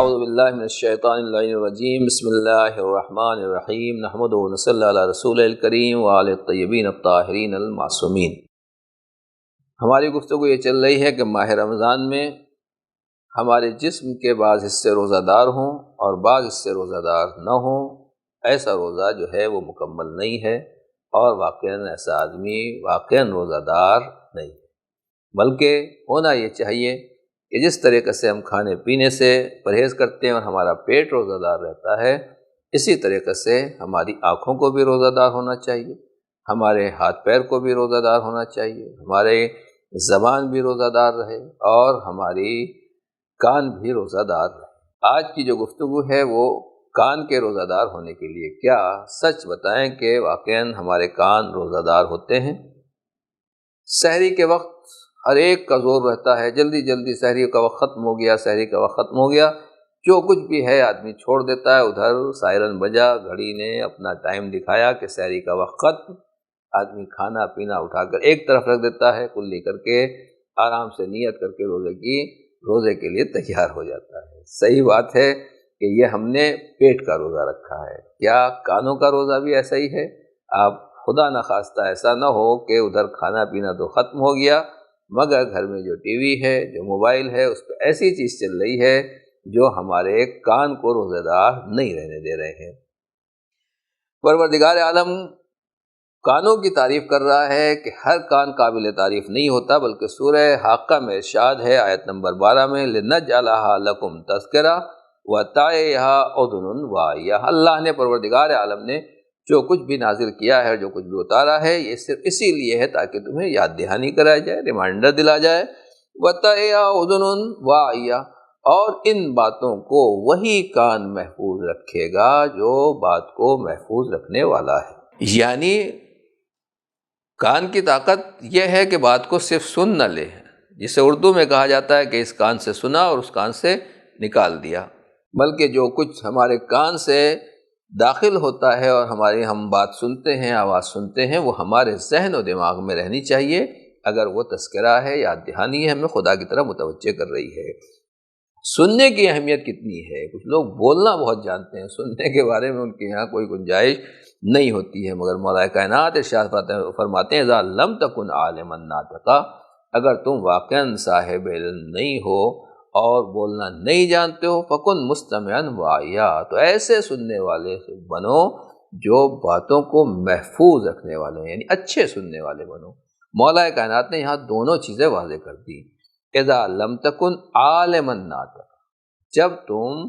اعوذ باللہ من الشیطان اللعین الرجیم، بسم اللہ الرحمن الرحیم، نحمدہ و نصلی علی رسول الکریم وعلی الطیبین الطاہرین المعصومین۔ ہماری گفتگو یہ چل رہی ہے کہ ماہ رمضان میں ہمارے جسم کے بعض حصے روزہ دار ہوں اور بعض حصے روزہ دار نہ ہوں۔ ایسا روزہ جو ہے وہ مکمل نہیں ہے، اور واقعاً ایسا آدمی واقعاً روزہ دار نہیں ہے، بلکہ ہونا یہ چاہیے کہ جس طریقے سے ہم کھانے پینے سے پرہیز کرتے ہیں اور ہمارا پیٹ روزہ دار رہتا ہے، اسی طریقے سے ہماری آنکھوں کو بھی روزہ دار ہونا چاہیے، ہمارے ہاتھ پیر کو بھی روزہ دار ہونا چاہیے، ہمارے زبان بھی روزہ دار رہے اور ہماری کان بھی روزہ دار رہے۔ آج کی جو گفتگو ہے وہ کان کے روزہ دار ہونے کے لیے، کیا سچ بتائیں کہ واقعاً ہمارے کان روزہ دار ہوتے ہیں؟ سحری کے وقت ہر ایک کا زور رہتا ہے، جلدی جلدی سحری کا وقت ختم ہو گیا، سحری کا وقت ختم ہو گیا، جو کچھ بھی ہے آدمی چھوڑ دیتا ہے۔ ادھر سائرن بجا، گھڑی نے اپنا ٹائم دکھایا کہ سحری کا وقت ختم، آدمی کھانا پینا اٹھا کر ایک طرف رکھ دیتا ہے، کلی کر کے آرام سے نیت کر کے روزے کے لیے تیار ہو جاتا ہے۔ صحیح بات ہے کہ یہ ہم نے پیٹ کا روزہ رکھا ہے، کیا کانوں کا روزہ بھی ایسا ہی ہے؟ آپ خدا نخواستہ ایسا نہ ہو کہ ادھر کھانا پینا تو ختم ہو گیا، مگر گھر میں جو ٹی وی ہے، جو موبائل ہے، اس پہ ایسی چیز چل رہی ہے جو ہمارے کان کو روزہ دار نہیں رہنے دے رہے ہیں۔ پروردگار عالم کانوں کی تعریف کر رہا ہے کہ ہر کان قابل تعریف نہیں ہوتا، بلکہ سورہ حاقہ میں ارشاد ہے آیت نمبر 12 میں لِنَجْعَلَهَا لَكُمْ تَذْكِرَةً وَتَعِيَهَا أُذُنٌ وَاعِيَةٌ۔ اللہ نے، پروردگار عالم نے جو کچھ بھی نازل کیا ہے، جو کچھ بھی اتارا ہے، یہ صرف اسی لیے ہے تاکہ تمہیں یاد دہانی کرایا جائے، ریمائنڈر دلا جائے۔ وَتَعِيَهَا أُذُنٌ وَاعِيَةٌ، اور ان باتوں کو وہی کان محفوظ رکھے گا جو بات کو محفوظ رکھنے والا ہے۔ یعنی کان کی طاقت یہ ہے کہ بات کو صرف سن نہ لے، جسے اردو میں کہا جاتا ہے کہ اس کان سے سنا اور اس کان سے نکال دیا، بلکہ جو کچھ ہمارے کان سے داخل ہوتا ہے اور ہم بات سنتے ہیں، آواز سنتے ہیں، وہ ہمارے ذہن و دماغ میں رہنی چاہیے۔ اگر وہ تذکرہ ہے، یاد دہانی ہے، ہمیں خدا کی طرف متوجہ کر رہی ہے۔ سننے کی اہمیت کتنی ہے؟ کچھ لوگ بولنا بہت جانتے ہیں، سننے کے بارے میں ان کے یہاں کوئی گنجائش نہیں ہوتی ہے، مگر مولا کائنات ارشاد فرماتے ہیں اذا لم تکن عالما ناطقا، اگر تم واقعاً صاحب علم نہیں ہو اور بولنا نہیں جانتے ہو، فکن مستمعا واعیا، تو ایسے سننے والے بنو جو باتوں کو محفوظ رکھنے والے ہیں، یعنی اچھے سننے والے بنو۔ مولا کائنات نے یہاں دونوں چیزیں واضح کر دی۔ اذا لم تکن عالما ناطقا، جب تم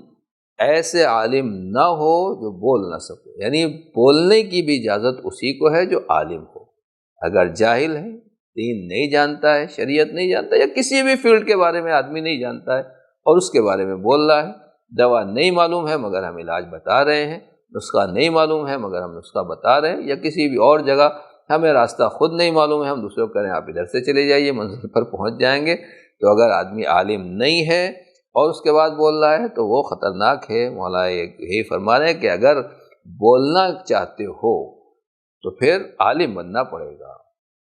ایسے عالم نہ ہو جو بول نہ سکو، یعنی بولنے کی بھی اجازت اسی کو ہے جو عالم ہو۔ اگر جاہل ہے، دین نہیں جانتا ہے، شریعت نہیں جانتا، یا کسی بھی فیلڈ کے بارے میں آدمی نہیں جانتا ہے اور اس کے بارے میں بول رہا ہے، دوا نہیں معلوم ہے مگر ہم علاج بتا رہے ہیں، نسخہ نہیں معلوم ہے مگر ہم نسخہ بتا رہے ہیں، یا کسی بھی اور جگہ ہمیں راستہ خود نہیں معلوم ہے، ہم دوسروں کو کہہ رہے ہیں آپ ادھر سے چلے جائیے، منزل پر پہنچ جائیں گے۔ تو اگر آدمی عالم نہیں ہے اور اس کے بعد بول رہا ہے تو وہ خطرناک ہے۔ مولا یہی فرما رہے ہیں کہ اگر بولنا چاہتے ہو تو پھر عالم بننا پڑے گا۔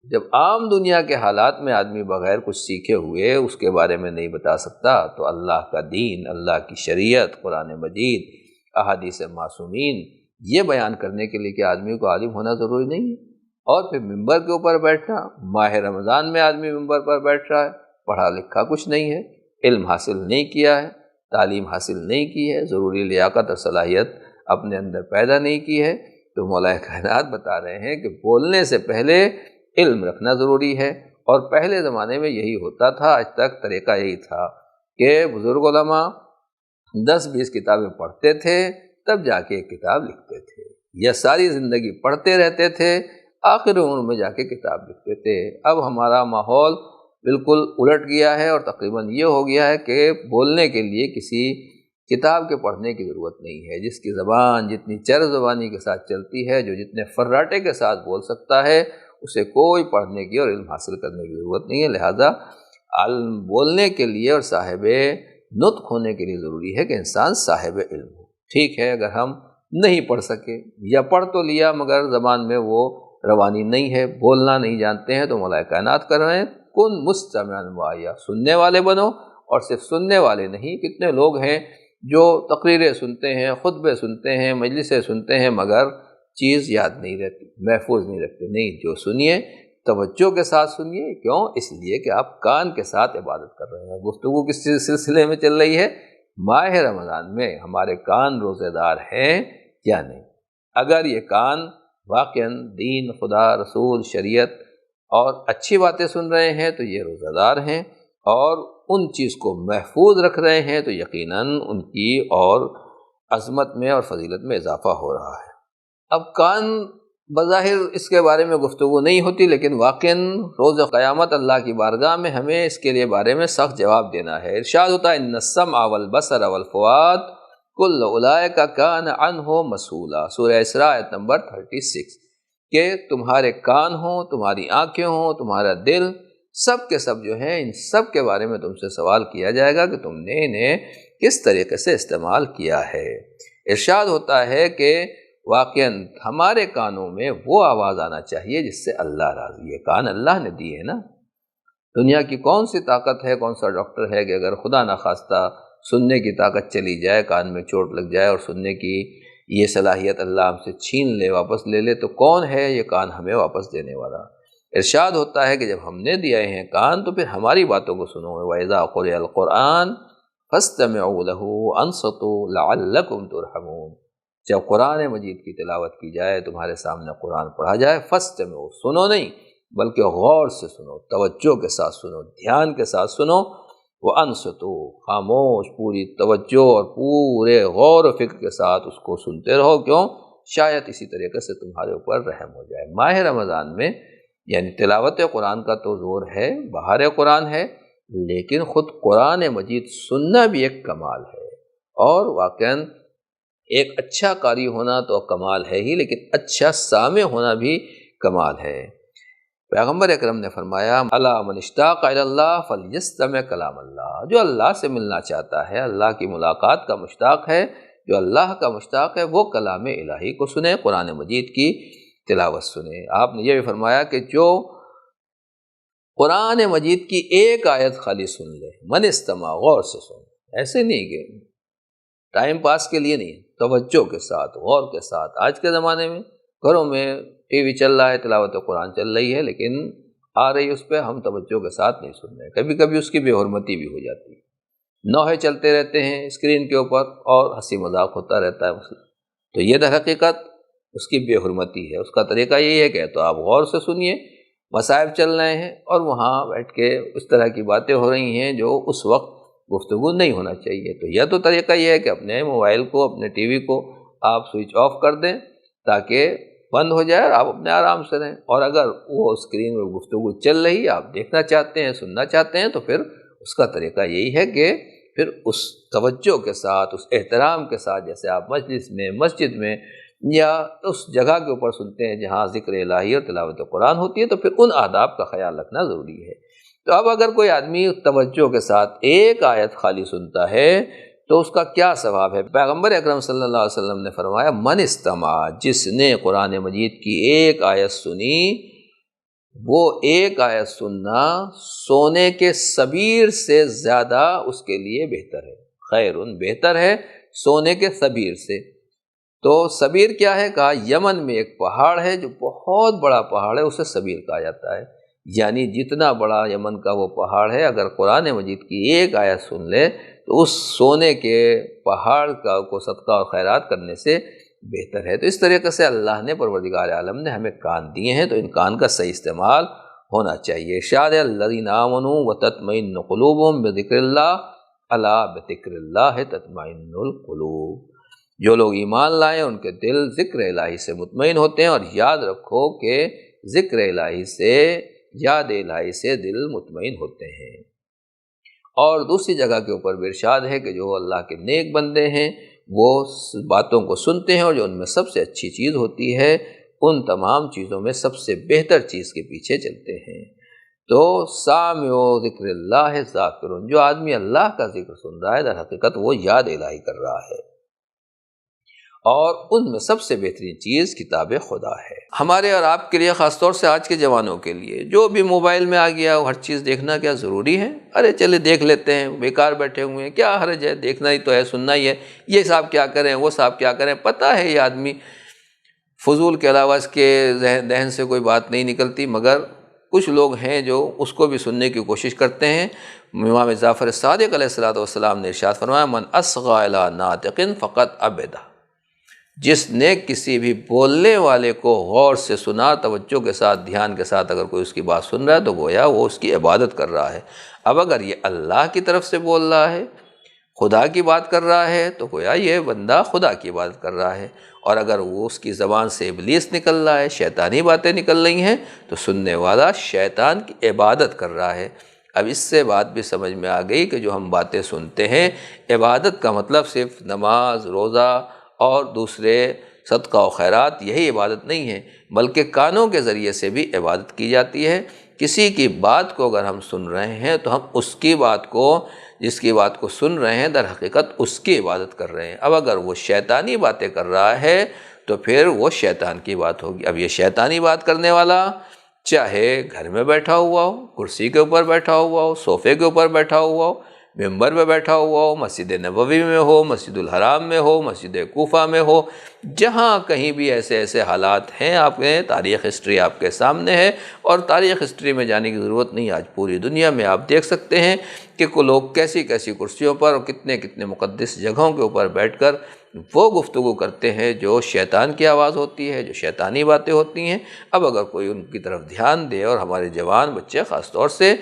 جب عام دنیا کے حالات میں آدمی بغیر کچھ سیکھے ہوئے اس کے بارے میں نہیں بتا سکتا، تو اللہ کا دین، اللہ کی شریعت، قرآن مجید، احادیث معصومین، یہ بیان کرنے کے لیے کہ آدمی کو عالم ہونا ضروری نہیں ہے۔ اور پھر ممبر کے اوپر بیٹھنا، ماہ رمضان میں آدمی ممبر پر بیٹھ رہا ہے، پڑھا لکھا کچھ نہیں ہے، علم حاصل نہیں کیا ہے، تعلیم حاصل نہیں کی ہے، ضروری لیاقت اور صلاحیت اپنے اندر پیدا نہیں کی ہے، تو مولا کائنات بتا رہے ہیں کہ بولنے سے پہلے علم رکھنا ضروری ہے۔ اور پہلے زمانے میں یہی ہوتا تھا، آج تک طریقہ یہی تھا کہ بزرگ علماء 10-20 کتابیں پڑھتے تھے، تب جا کے ایک کتاب لکھتے تھے، یا ساری زندگی پڑھتے رہتے تھے، آخر عمر میں جا کے کتاب لکھتے تھے۔ اب ہمارا ماحول بالکل الٹ گیا ہے اور تقریباً یہ ہو گیا ہے کہ بولنے کے لیے کسی کتاب کے پڑھنے کی ضرورت نہیں ہے۔ جس کی زبان جتنی چر زبانی کے ساتھ چلتی ہے، جو جتنے فراٹے کے ساتھ بول سکتا ہے، اسے کوئی پڑھنے کی اور علم حاصل کرنے کی ضرورت نہیں ہے۔ لہذا علم بولنے کے لیے اور صاحب نطق ہونے کے لیے ضروری ہے کہ انسان صاحب علم ہو۔ ٹھیک ہے، اگر ہم نہیں پڑھ سکے یا پڑھ تو لیا مگر زبان میں وہ روانی نہیں ہے، بولنا نہیں جانتے ہیں، تو مولا کائنات کر رہے ہیں کن مستمعا واعیا، سننے والے بنو، اور صرف سننے والے نہیں۔ کتنے لوگ ہیں جو تقریریں سنتے ہیں، خطبے سنتے ہیں، مجلسیں سنتے ہیں، مگر چیز یاد نہیں رہتی، محفوظ نہیں رکھتے۔ نہیں، جو سنیے توجہ کے ساتھ سنیے۔ کیوں؟ اس لیے کہ آپ کان کے ساتھ عبادت کر رہے ہیں۔ گفتگو کس سلسلے میں چل رہی ہے؟ ماہ رمضان میں ہمارے کان روزے دار ہیں یا نہیں۔ اگر یہ کان واقعاً دین، خدا، رسول، شریعت اور اچھی باتیں سن رہے ہیں تو یہ روزہ دار ہیں، اور ان چیز کو محفوظ رکھ رہے ہیں تو یقیناً ان کی اور عظمت میں اور فضیلت میں اضافہ ہو رہا ہے۔ اب کان بظاہر اس کے بارے میں گفتگو نہیں ہوتی، لیکن واقعاً روز قیامت اللہ کی بارگاہ میں ہمیں اس کے لیے بارے میں سخت جواب دینا ہے۔ ارشاد ہوتا ہے ان السمع والبصر والفؤاد کل اولئک کان عنہ مسئولا، سورہ اسراء آیت نمبر 36، کہ تمہارے کان ہوں، تمہاری آنکھیں ہوں، تمہارا دل، سب کے سب جو ہیں، ان سب کے بارے میں تم سے سوال کیا جائے گا کہ تم نے انہیں کس طریقے سے استعمال کیا ہے۔ ارشاد ہوتا ہے کہ واقعاً ہمارے کانوں میں وہ آواز آنا چاہیے جس سے اللہ راضی ہے۔ کان اللہ نے دی ہے نا۔ دنیا کی کون سی طاقت ہے، کون سا ڈاکٹر ہے کہ اگر خدا نخواستہ سننے کی طاقت چلی جائے، کان میں چوٹ لگ جائے اور سننے کی یہ صلاحیت اللہ ہم سے چھین لے، واپس لے لے، تو کون ہے یہ کان ہمیں واپس دینے والا؟ ارشاد ہوتا ہے کہ جب ہم نے دیے ہیں کان تو پھر ہماری باتوں کو سنو۔ وَإِذَا قُرِئَ الْقُرْآنُ فَاسْتَمِعُوا لَهُ وَأَنصِتُوا لَعَلَّكُمْ تُرْحَمُونَ، جب قرآن مجید کی تلاوت کی جائے، تمہارے سامنے قرآن پڑھا جائے، فَاسْتَمِعُوا، سنو نہیں بلکہ غور سے سنو، توجہ کے ساتھ سنو، دھیان کے ساتھ سنو، وَأَنصِتُوا، خاموش، پوری توجہ اور پورے غور و فکر کے ساتھ اس کو سنتے رہو۔ کیوں؟ شاید اسی طریقے سے تمہارے اوپر رحم ہو جائے۔ ماہ رمضان میں یعنی تلاوت قرآن کا تو زور ہے، بہار قرآن ہے، لیکن خود قرآن مجید سننا بھی ایک کمال ہے، اور واقعاً ایک اچھا قاری ہونا تو کمال ہے ہی، لیکن اچھا سامع ہونا بھی کمال ہے۔ پیغمبر اکرم نے فرمایا الا من اشتاق الی اللہ فلیستمع کلام اللہ، جو اللہ سے ملنا چاہتا ہے، اللہ کی ملاقات کا مشتاق ہے، جو اللہ کا مشتاق ہے، وہ کلام الہی کو سنے، قرآن مجید کی تلاوت سنے۔ آپ نے یہ بھی فرمایا کہ جو قرآن مجید کی ایک آیت خالی سن لے، من استمع، غور سے سن، ایسے نہیں کہ ٹائم پاس کے لیے نہیں، توجہ کے ساتھ، غور کے ساتھ۔ آج کے زمانے میں گھروں میں ٹی وی چل رہا ہے، تلاوت قرآن چل رہی ہے، لیکن آ رہی اس پہ ہم توجہ کے ساتھ نہیں سن رہے، کبھی کبھی اس کی بے حرمتی بھی ہو جاتی ہے، نوحے چلتے رہتے ہیں اسکرین کے اوپر اور ہنسی مذاق ہوتا رہتا ہے مسئلہ، تو یہ در حقیقت اس کی بے حرمتی ہے۔ اس کا طریقہ یہی ہے کہ تو آپ غور سے سنیے، مصائب چل رہے ہیں اور وہاں بیٹھ کے اس طرح کی باتیں ہو رہی ہیں جو اس وقت گفتگو نہیں ہونا چاہیے، تو یہ تو طریقہ یہ ہے کہ اپنے موبائل کو، اپنے ٹی وی کو آپ سوئچ آف کر دیں تاکہ بند ہو جائے اور آپ اپنے آرام سے رہیں، اور اگر وہ اسکرین میں گفتگو چل رہی ہے، آپ دیکھنا چاہتے ہیں، سننا چاہتے ہیں، تو پھر اس کا طریقہ یہی ہے کہ پھر اس توجہ کے ساتھ، اس احترام کے ساتھ، جیسے آپ مجلس میں، مسجد میں یا اس جگہ کے اوپر سنتے ہیں جہاں ذکر الہی اور تلاوت قرآن ہوتی ہے، تو پھر ان آداب کا خیال رکھنا ضروری ہے۔ تو اب اگر کوئی آدمی توجہ کے ساتھ ایک آیت خالی سنتا ہے تو اس کا کیا ثواب ہے؟ پیغمبر اکرم صلی اللہ علیہ وسلم نے فرمایا من استمع، جس نے قرآن مجید کی ایک آیت سنی، وہ ایک آیت سننا سونے کے سبیر سے زیادہ اس کے لیے بہتر ہے، خیرن، بہتر ہے سونے کے سبیر سے۔ تو سبیر کیا ہے؟ کہا یمن میں ایک پہاڑ ہے جو بہت بڑا پہاڑ ہے، اسے سبیر کہا جاتا ہے، یعنی جتنا بڑا یمن کا وہ پہاڑ ہے، اگر قرآن مجید کی ایک آیت سن لے تو اس سونے کے پہاڑ کا کو صدقہ اور خیرات کرنے سے بہتر ہے۔ تو اس طریقے سے اللہ نے، پروردگار عالم نے ہمیں کان دیے ہیں، تو ان کان کا صحیح استعمال ہونا چاہیے۔ ارشاد ہے الذین آمنوا وتطمئن قلوبهم بذکر اللہ الا بذکر اللہ تطمئن القلوب، جو لوگ ایمان لائیں ان کے دل ذکر الہی سے مطمئن ہوتے ہیں، اور یاد رکھو کہ ذکر الہی سے، یاد الہی سے دل مطمئن ہوتے ہیں۔ اور دوسری جگہ کے اوپر بھی ارشاد ہے کہ جو اللہ کے نیک بندے ہیں وہ باتوں کو سنتے ہیں، اور جو ان میں سب سے اچھی چیز ہوتی ہے ان تمام چیزوں میں سب سے بہتر چیز کے پیچھے چلتے ہیں۔ تو سامع ذکر اللہ ذاکر، جو آدمی اللہ کا ذکر سن رہا ہے در حقیقت وہ یاد الہی کر رہا ہے، اور ان میں سب سے بہترین چیز کتاب خدا ہے۔ ہمارے اور آپ کے لیے، خاص طور سے آج کے جوانوں کے لیے، جو بھی موبائل میں آ گیا ہر چیز دیکھنا کیا ضروری ہے؟ ارے چلے دیکھ لیتے ہیں، بیکار بیٹھے ہوئے ہیں، کیا حرج ہے، دیکھنا ہی تو ہے، سننا ہی ہے، یہ صاحب کیا کریں، وہ صاحب کیا کریں، پتہ ہے یہ آدمی فضول کے علاوہ اس کے ذہن سے کوئی بات نہیں نکلتی، مگر کچھ لوگ ہیں جو اس کو بھی سننے کی کوشش کرتے ہیں۔ امام جعفر صادق علیہ السلام نے ارشاد فرمایا، من اصغى الى ناطق فقط عبدہ، جس نے کسی بھی بولنے والے کو غور سے سنا، توجہ کے ساتھ، دھیان کے ساتھ اگر کوئی اس کی بات سن رہا ہے تو گویا وہ اس کی عبادت کر رہا ہے۔ اب اگر یہ اللہ کی طرف سے بول رہا ہے، خدا کی بات کر رہا ہے، تو گویا یہ بندہ خدا کی عبادت کر رہا ہے، اور اگر وہ اس کی زبان سے ابلیس نکل رہا ہے، شیطانی باتیں نکل رہی ہیں، تو سننے والا شیطان کی عبادت کر رہا ہے۔ اب اس سے بات بھی سمجھ میں آ گئی کہ جو ہم باتیں سنتے ہیں، عبادت کا مطلب صرف نماز، روزہ اور دوسرے صدقہ و خیرات یہی عبادت نہیں ہے، بلکہ کانوں کے ذریعے سے بھی عبادت کی جاتی ہے۔ کسی کی بات کو اگر ہم سن رہے ہیں تو ہم اس کی بات کو، جس کی بات کو سن رہے ہیں، در حقیقت اس کی عبادت کر رہے ہیں۔ اب اگر وہ شیطانی باتیں کر رہا ہے تو پھر وہ شیطان کی بات ہوگی۔ اب یہ شیطانی بات کرنے والا چاہے گھر میں بیٹھا ہوا ہو، کرسی کے اوپر بیٹھا ہوا ہو، صوفے کے اوپر بیٹھا ہوا ہو، ممبر پہ بیٹھا ہوا ہو، مسجد نبوی میں ہو، مسجد الحرام میں ہو، مسجد کوفہ میں ہو، جہاں کہیں بھی ایسے حالات ہیں، آپ نے تاریخ ہسٹری آپ کے سامنے ہے، اور تاریخ ہسٹری میں جانے کی ضرورت نہیں۔ آج پوری دنیا میں آپ دیکھ سکتے ہیں کہ لوگ کیسی کرسیوں پر اور کتنے مقدس جگہوں کے اوپر بیٹھ کر وہ گفتگو کرتے ہیں جو شیطان کی آواز ہوتی ہے، جو شیطانی باتیں ہوتی ہیں۔ اب اگر کوئی ان کی طرف دھیان دے، اور ہمارے جوان بچے خاص طور سے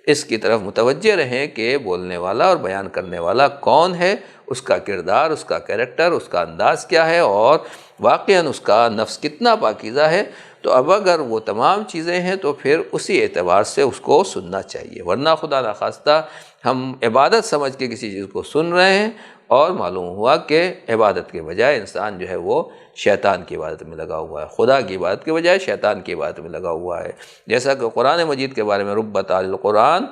اس کی طرف متوجہ رہیں کہ بولنے والا اور بیان کرنے والا کون ہے، اس کا کردار، اس کا کیریکٹر، اس کا انداز کیا ہے، اور واقعاً اس کا نفس کتنا پاکیزہ ہے، تو اب اگر وہ تمام چیزیں ہیں تو پھر اسی اعتبار سے اس کو سننا چاہیے، ورنہ خدا نخواستہ ہم عبادت سمجھ کے کسی چیز کو سن رہے ہیں، اور معلوم ہوا کہ عبادت کے بجائے انسان جو ہے وہ شیطان کی عبادت میں لگا ہوا ہے، خدا کی عبادت کے بجائے شیطان کی عبادت میں لگا ہوا ہے۔ جیسا کہ قرآن مجید کے بارے میں رب تال القرآن،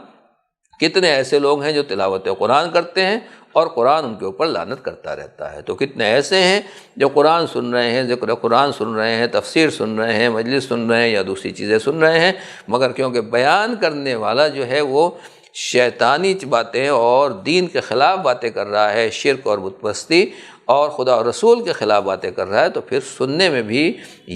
کتنے ایسے لوگ ہیں جو تلاوت قرآن کرتے ہیں اور قرآن ان کے اوپر لعنت کرتا رہتا ہے، تو کتنے ایسے ہیں جو قرآن سن رہے ہیں، ذکر قرآن سن رہے ہیں، تفسیر سن رہے ہیں، مجلس سن رہے ہیں یا دوسری چیزیں سن رہے ہیں، مگر کیونکہ بیان کرنے والا جو ہے وہ شیطانی باتیں اور دین کے خلاف باتیں کر رہا ہے، شرک اور بت پرستی اور خدا اور رسول کے خلاف باتیں کر رہا ہے، تو پھر سننے میں بھی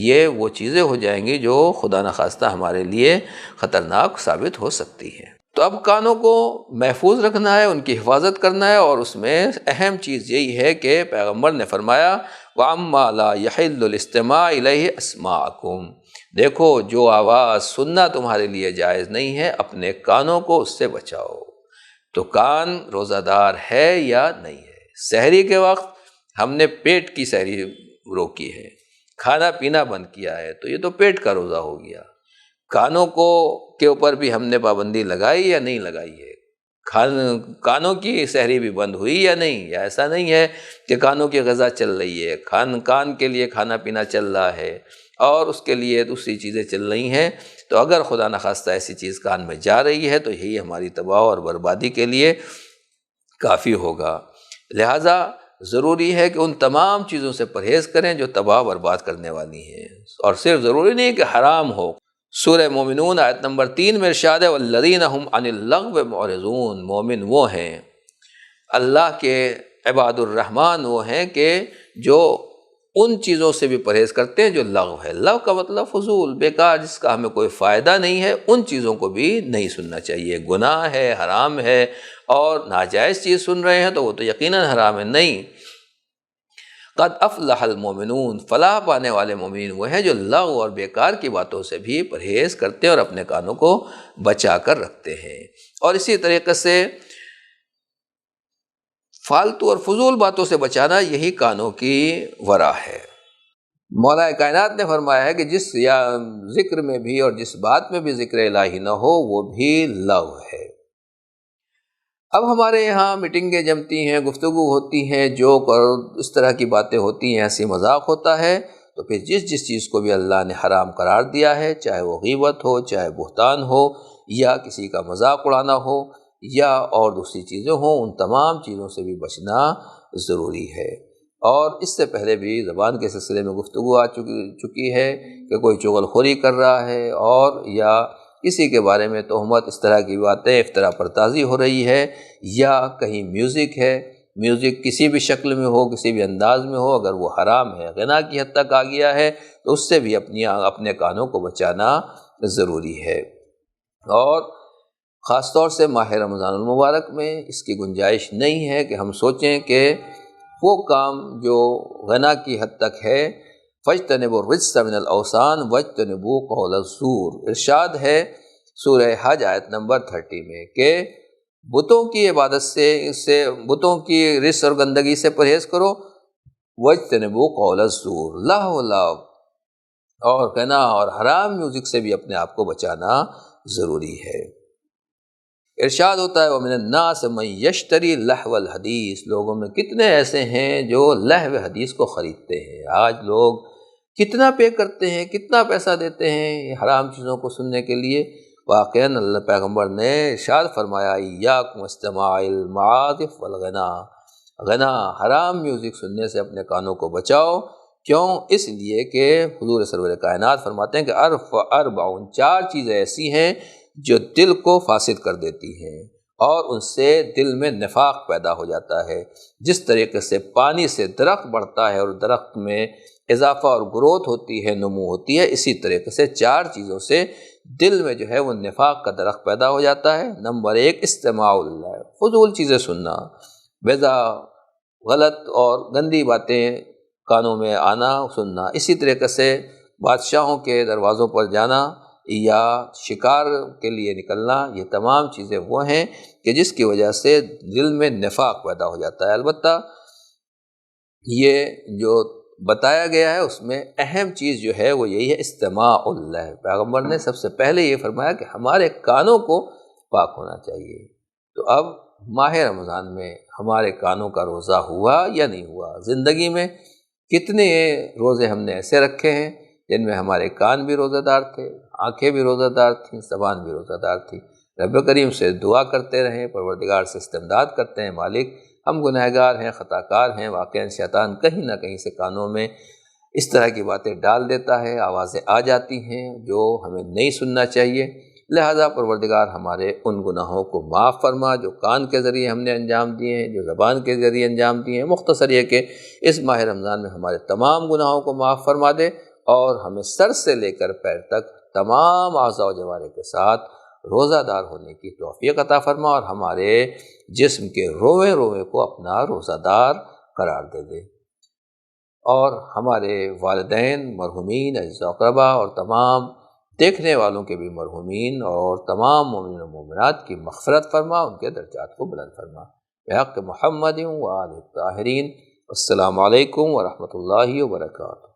یہ وہ چیزیں ہو جائیں گی جو خدا نخواستہ ہمارے لیے خطرناک ثابت ہو سکتی ہیں۔ تو اب کانوں کو محفوظ رکھنا ہے، ان کی حفاظت کرنا ہے، اور اس میں اہم چیز یہی ہے کہ پیغمبر نے فرمایا وَأَمَّا لَا يَحِلُّ الْإِسْتِمَاعُ إِلَيْهِ أَسْمَاعَكُمْ، دیکھو جو آواز سننا تمہارے لیے جائز نہیں ہے، اپنے کانوں کو اس سے بچاؤ۔ تو کان روزہ دار ہے یا نہیں ہے؟ سحری کے وقت ہم نے پیٹ کی سحری روکی ہے، کھانا پینا بند کیا ہے، تو یہ تو پیٹ کا روزہ ہو گیا۔ کانوں کو کے اوپر بھی ہم نے پابندی لگائی یا نہیں لگائی ہے؟ کانوں کی سحری بھی بند ہوئی یا نہیں؟ یا ایسا نہیں ہے کہ کانوں کی غذا چل رہی ہے، کان کے لیے کھانا پینا چل رہا ہے اور اس کے لیے دوسری چیزیں چل رہی ہیں، تو اگر خدا نخواستہ ایسی چیز کان میں جا رہی ہے تو یہی ہماری تباہ اور بربادی کے لیے کافی ہوگا۔ لہٰذا ضروری ہے کہ ان تمام چیزوں سے پرہیز کریں جو تباہ برباد کرنے والی ہیں، اور صرف ضروری نہیں کہ حرام ہو۔ سورہ مومنون آیت نمبر 3 میں ارشاد ہے وَالَّذِينَ هُمْ عَنِ اللَّغْوِ مُعْرِضُونَ، مومن وہ ہیں، اللہ کے عباد الرحمن وہ ہیں کہ جو ان چیزوں سے بھی پرہیز کرتے ہیں جو لغو ہے۔ لغو کا مطلب فضول، بیکار، جس کا ہمیں کوئی فائدہ نہیں ہے، ان چیزوں کو بھی نہیں سننا چاہیے۔ گناہ ہے، حرام ہے، اور ناجائز چیز سن رہے ہیں تو وہ تو یقیناً حرام ہے، نہیں۔ قد افلح المومنون، فلاح پانے والے مومنین وہ ہیں جو لغو اور بیکار کی باتوں سے بھی پرہیز کرتے ہیں اور اپنے کانوں کو بچا کر رکھتے ہیں۔ اور اسی طریقے سے فالتو اور فضول باتوں سے بچانا یہی کانوں کی ورا ہے۔ مولا کائنات نے فرمایا ہے کہ جس یا ذکر میں بھی اور جس بات میں بھی ذکر الہی نہ ہو وہ بھی لغو ہے۔ اب ہمارے یہاں میٹنگیں جمتی ہیں، گفتگو ہوتی ہیں، جوک اور اس طرح کی باتیں ہوتی ہیں، ہنسی مذاق ہوتا ہے، تو پھر جس چیز کو بھی اللہ نے حرام قرار دیا ہے، چاہے وہ غیبت ہو، چاہے بہتان ہو، یا کسی کا مذاق اڑانا ہو، یا اور دوسری چیزیں ہوں، ان تمام چیزوں سے بھی بچنا ضروری ہے۔ اور اس سے پہلے بھی زبان کے سلسلے میں گفتگو آ چکی ہے کہ کوئی چغل خوری کر رہا ہے اور یا کسی کے بارے میں تہمت، اس طرح کی باتیں، افتراء پردازی ہو رہی ہے، یا کہیں میوزک ہے، میوزک کسی بھی شکل میں ہو، کسی بھی انداز میں ہو، اگر وہ حرام ہے، غنا کی حد تک آ گیا ہے، تو اس سے بھی اپنے کانوں کو بچانا ضروری ہے۔ اور خاص طور سے ماہ رمضان المبارک میں اس کی گنجائش نہیں ہے کہ ہم سوچیں کہ وہ کام جو غنا کی حد تک ہے، فاجتنبوا الرجس من الاوثان واجتنبوا قول الزور، ارشاد ہے سورہ حج آیت نمبر 30 میں کہ بتوں کی عبادت سے بتوں کی رس اور گندگی سے پرہیز کرو، واجتنبوا قول الزور، لہو و لعب اور غنا اور حرام میوزک سے بھی اپنے آپ کو بچانا ضروری ہے۔ ارشاد ہوتا ہے وَمِنَ النَّاسِ مَن يَشْتَرِي لَهْوَ الْحَدِيثِ، لوگوں میں کتنے ایسے ہیں جو لہو حدیث کو خریدتے ہیں۔ آج لوگ کتنا پے کرتے ہیں، کتنا پیسہ دیتے ہیں حرام چیزوں کو سننے کے لیے۔ واقعاً اللہ پیغمبر نے ارشاد فرمایا اِيَّاكُمْ وَاسْتِمَاعَ الْمَعَازِفِ وَالْغِنَا، غنا حرام میوزک سننے سے اپنے کانوں کو بچاؤ۔ کیوں؟ اس لیے کہ حضور سرور کائنات فرماتے ہیں کہ اربعون، 4 چیزیں ایسی ہیں جو دل کو فاسد کر دیتی ہیں اور ان سے دل میں نفاق پیدا ہو جاتا ہے۔ جس طریقے سے پانی سے درخت بڑھتا ہے اور درخت میں اضافہ اور گروتھ ہوتی ہے، نمو ہوتی ہے، اسی طریقے سے 4 چیزوں سے دل میں جو ہے وہ نفاق کا درخت پیدا ہو جاتا ہے۔ نمبر 1 استماع اللہ، فضول چیزیں سننا، بیضا غلط اور گندی باتیں کانوں میں آنا سننا، اسی طریقے سے بادشاہوں کے دروازوں پر جانا یا شکار کے لیے نکلنا، یہ تمام چیزیں وہ ہیں کہ جس کی وجہ سے دل میں نفاق پیدا ہو جاتا ہے۔ البتہ یہ جو بتایا گیا ہے اس میں اہم چیز جو ہے وہ یہی ہے استماع اللہ۔ پیغمبر نے سب سے پہلے یہ فرمایا کہ ہمارے کانوں کو پاک ہونا چاہیے۔ تو اب ماہ رمضان میں ہمارے کانوں کا روزہ ہوا یا نہیں ہوا؟ زندگی میں کتنے روزے ہم نے ایسے رکھے ہیں جن میں ہمارے کان بھی روزہ دار تھے، آنکھیں بھی روزہ دار تھیں، زبان بھی روزہ دار تھی۔ رب کریم سے دعا کرتے رہیں، پروردگار سے استمداد کرتے ہیں، مالک ہم گنہگار ہیں، خطا کار ہیں، واقعاً شیطان کہیں نہ کہیں سے کانوں میں اس طرح کی باتیں ڈال دیتا ہے، آوازیں آ جاتی ہیں جو ہمیں نہیں سننا چاہیے۔ لہذا پروردگار ہمارے ان گناہوں کو معاف فرما جو کان کے ذریعے ہم نے انجام دیے ہیں، جو زبان کے ذریعے انجام دیے ہیں۔ مختصر یہ کہ اس ماہ رمضان میں ہمارے تمام گناہوں کو معاف فرما دے اور ہمیں سر سے لے کر پیر تک تمام اعضاء و جوارح کے ساتھ روزہ دار ہونے کی توفیق عطا فرما اور ہمارے جسم کے روئے روئے کو اپنا روزہ دار قرار دے دے، اور ہمارے والدین مرحومین، اعزاء و اقربا اور تمام دیکھنے والوں کے بھی مرحومین اور تمام مومنین و مومنات کی مغفرت فرما، ان کے درجات کو بلند فرما بحق محمد و آلہ الطاہرین۔ السلام علیکم ورحمۃ اللہ وبرکاتہ۔